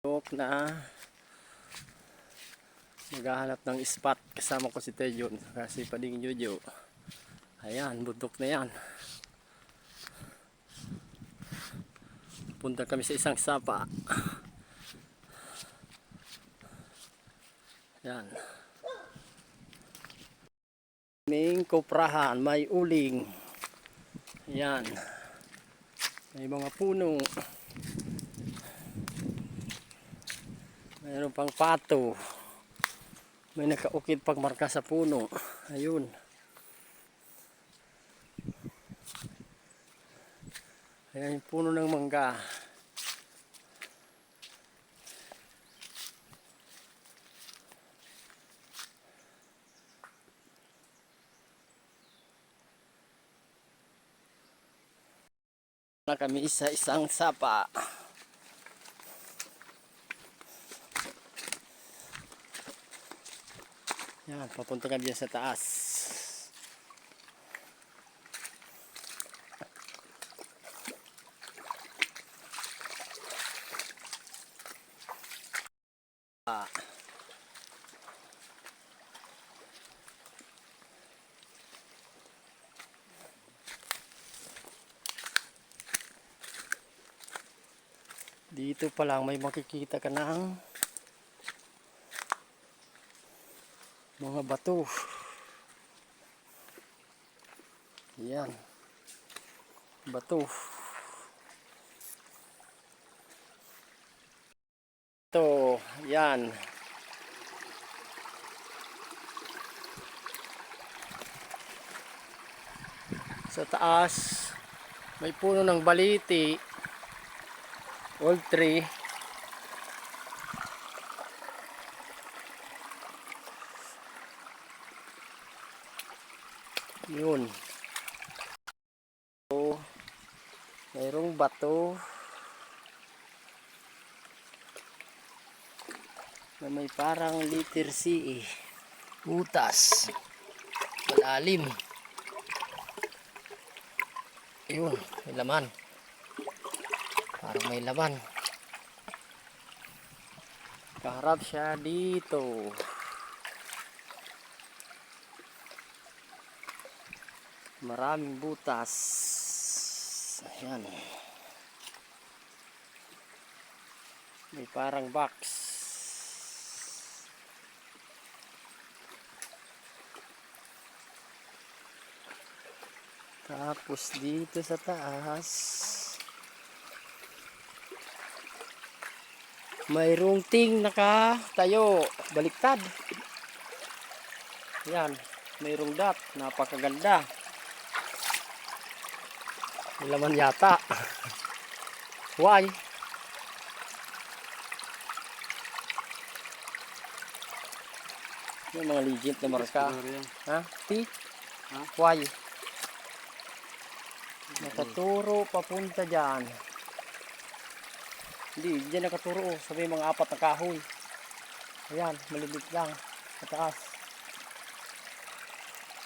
Na maghahanap ng spot kasama ko si Tejon kasi Pading Jojo. Ayan, bundok na yan. Punta kami sa isang sapa. Ayan, may koprahan, may uling. Ayan, may mga puno, mayroon pang pato, may nakaukit pang marka sa puno. Ayun, ayan yung puno ng mangga. Na kami sa isang sapa. Yan, papunta kami dyan sa taas. Dito pa lang may makikita ka ng mga bato. Yan, bato. Ito, yan. Sa taas may puno ng baliti, old tree. Yun. So, mayroong bato na may parang letter C, butas, malalim. Yun, may laman. Parang may laman. Kaharap siya dito. Maraming butas. Ayan. May parang box. Tapos dito sa taas mayroong ting nakatayo baliktad. Yan, mayroong dot, napakaganda. May laman yata. Why? Yung mga legit na marka. Ha? T? Why? Nakaturo papunta dyan. Hindi, dyan nakaturo. Sabi mga apat na kahoy. Ayan, malibit lang. Sa taas.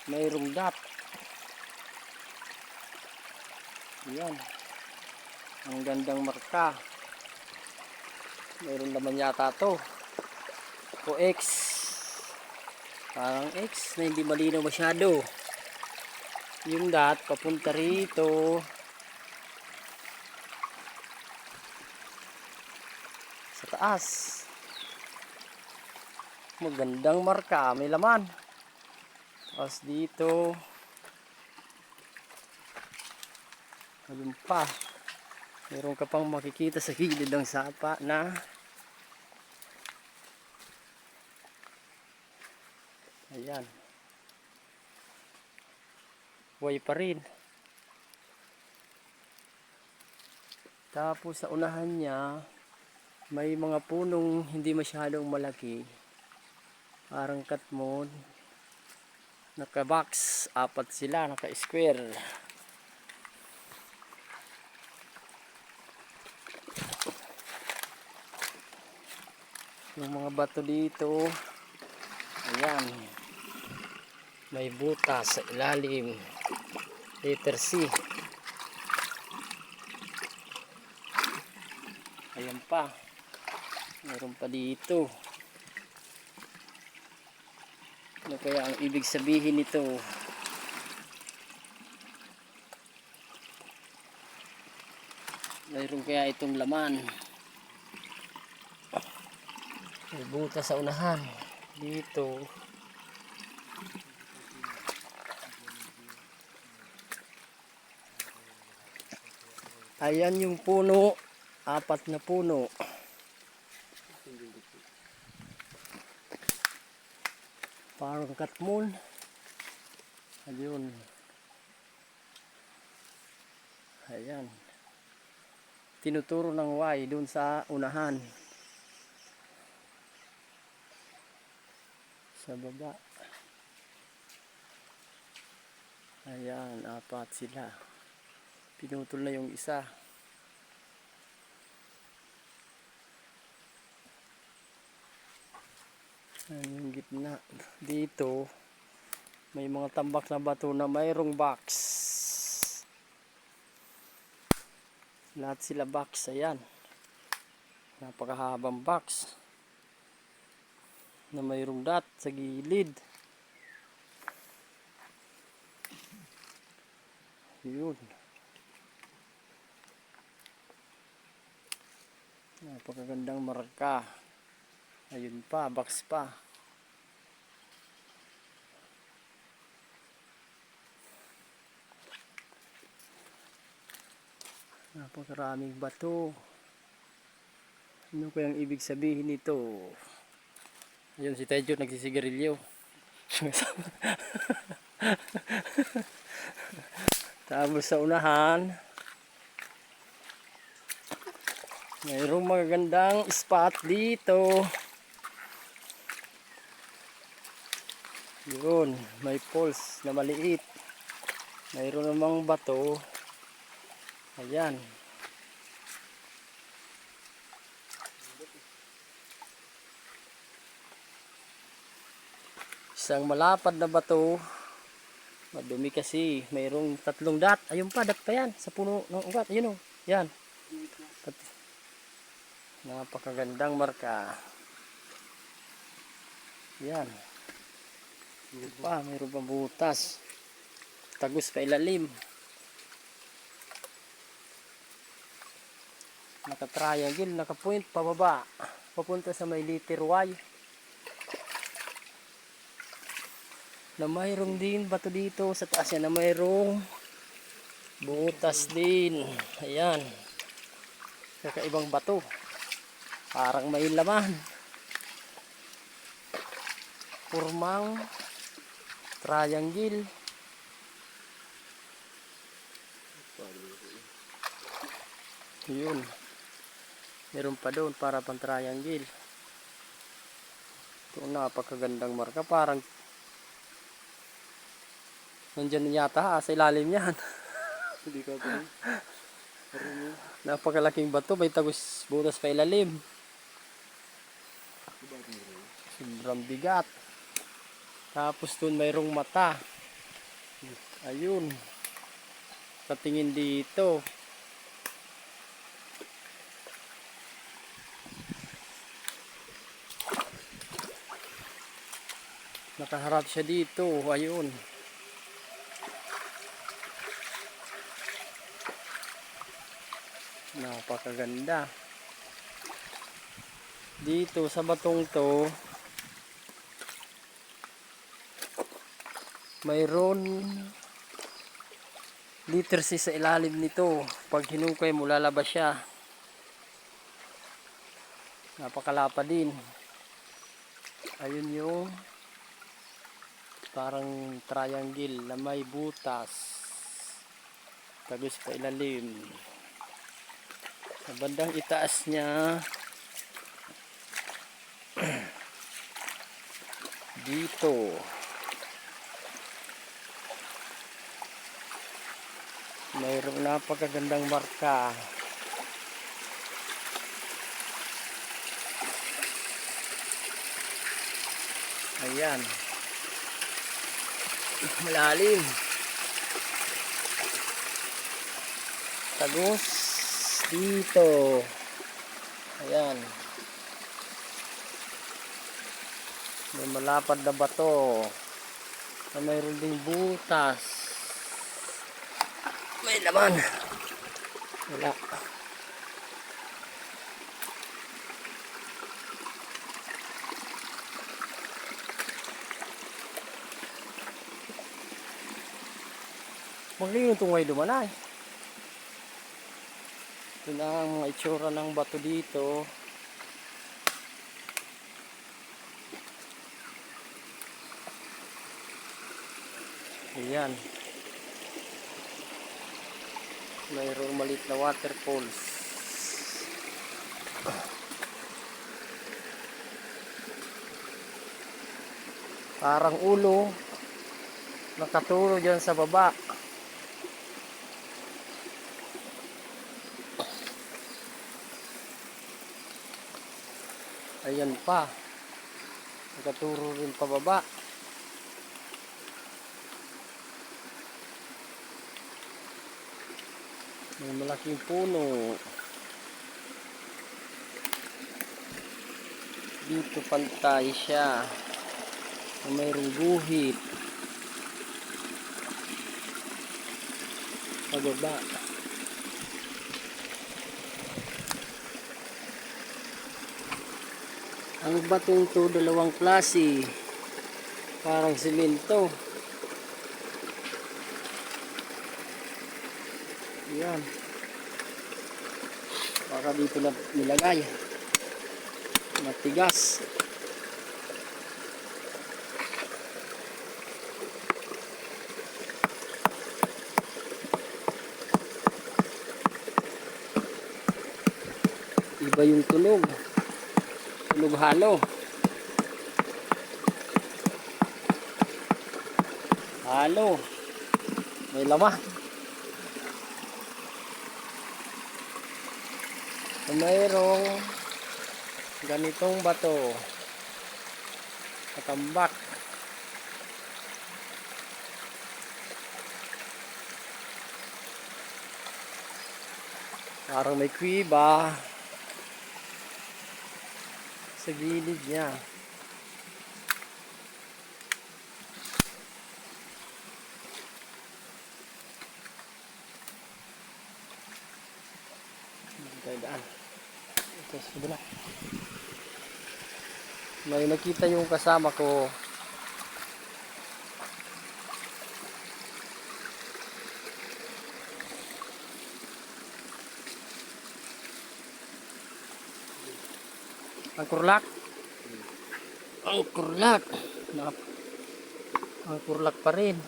Mayroong dot. Ayan. Ang gandang marka. Mayroong naman yata to. O X. Parang X na hindi malinaw masyado. Yung dot papunta rito. Sa taas. Magandang marka, may laman. Tapos dito. Ayun pa. Meron ka pang makikita sa gilid ng sapa na ayan. Buhay pa rin. Tapos sa unahan niya may mga punong hindi masyadong malaki. Parang katmon. Naka-box. Apat sila. Naka-square. Yung mga bato dito. Ayan. May butas sa ilalim. Letter C. Ayan pa. Meron pa dito. Ano kaya ang ibig sabihin nito? Mayroon kaya itong laman? May butas sa unahan. Dito. Ayan yung puno. 4 na puno. Parang katmon. Ayun. Ayan. Tinuturo ng Y dun sa unahan. Sa baba. Ayan, 4 sila. Pinutol na yung isa. Ayan yung gitna. Dito, may mga tambak na bato na mayroong box. Lahat sila box. Ayan. Napakahabang box. Na mayroong dot sa gilid. Yun. Napakagandang marka. Ayun pa, box pa. Napakaraming bato. Ano kayang ibig sabihin nito? Ayun si Tejo nagsisigarilyo. Tapos sa unahan, mayroong magagandang spot dito. Yun, may poles na maliit. Mayroon namang bato. Ayan. Isang malapad na bato. Madumi kasi. Mayroong 3 dot. Ayun pa, dot pa yan. Sa puno ng ugat. Ayun o. Yan. Napakagandang marka. Yan. Ayun pa, mayroong pang butas. Tagos pa ilalim. Naka-triangle, naka-point pababa. Papunta sa may letter Y. Na mayroong din bato dito sa taas yan na mayroong butas din. Ayan. Kakaibang bato. Parang may laman. Formang triangle. Yun. Meron pa doon para pang triangle. Ito napakagandang marka. Parang nandyan yata sa ilalim yan. Hindi ka ito. Napakalaking bato. May tagos butas pa ilalim. Sobrang bigat. Tapos doon mayroong mata. Ayun. Patingin dito. Nakaharap siya dito. Ayun. Napakaganda. Dito sa batong to, mayroon letter C sa ilalim nito. Pag hinukay mo, lalabas siya. Napakalapa din. Ayun yung parang triangle na may butas. Tagos pa ilalim. Sa bandang itaas niya, dito. Mayroong napakagandang marka. Ayan. Malalim. Tagos dito. Ayan. May malapad na bato. Na mayroon ding butas. May laman. Wala. Magliyon itong way dumanay. Ito na ang mga itsura ng bato dito. Ayan. Mayroong maliit na waterfalls. Parang ulo nakaturo dyan sa baba. Ayan pa. Nakaturo rin pababa. May malaking puno. Dito pantay siya. Mayroong guhit. Pababa. Ang batong to dalawang klase. Parang simento. Yan. Baka dito na nilagay. Matigas. Iba yung tunog. Tunog halo. Halo. May laman. Mayroong ganitong bato. Katambak. Parang may kuiba sa gilid niya. Daan. Ito sa kabila. May nakita yung kasama ko. Ang kurlak. Ang kurlak. Ang kurlak pa rin.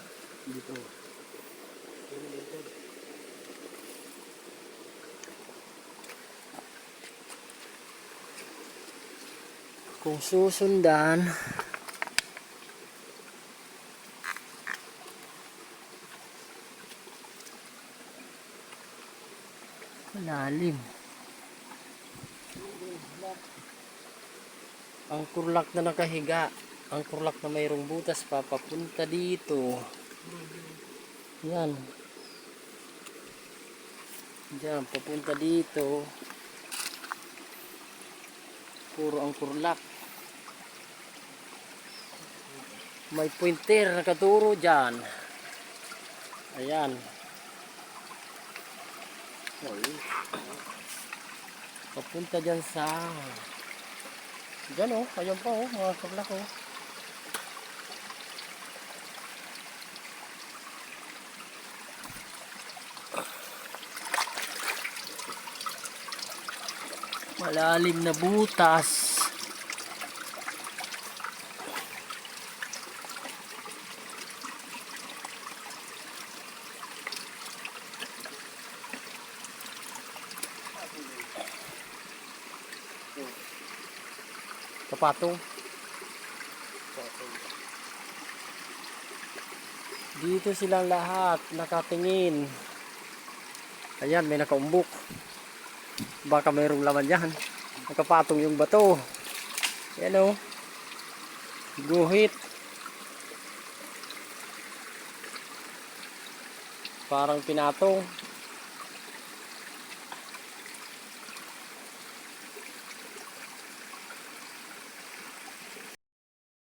Dito. Kung susundan, malalim. Ang kurlak na nakahiga, ang kurlak na mayroong butas pa papunta dito. Yan. Diyan, papunta dito. Puro ang kurlak. May pointer nakaturo dyan. Ayan. Papunta dyan sa dyan ayan pa mga kurlak malalim na butas. Kapatong. Dito silang lahat nakatingin. Ayan, may nakaumbok. Baka mayroong laman yan. Nakapatong yung bato. Ayan guhit. Parang pinatong.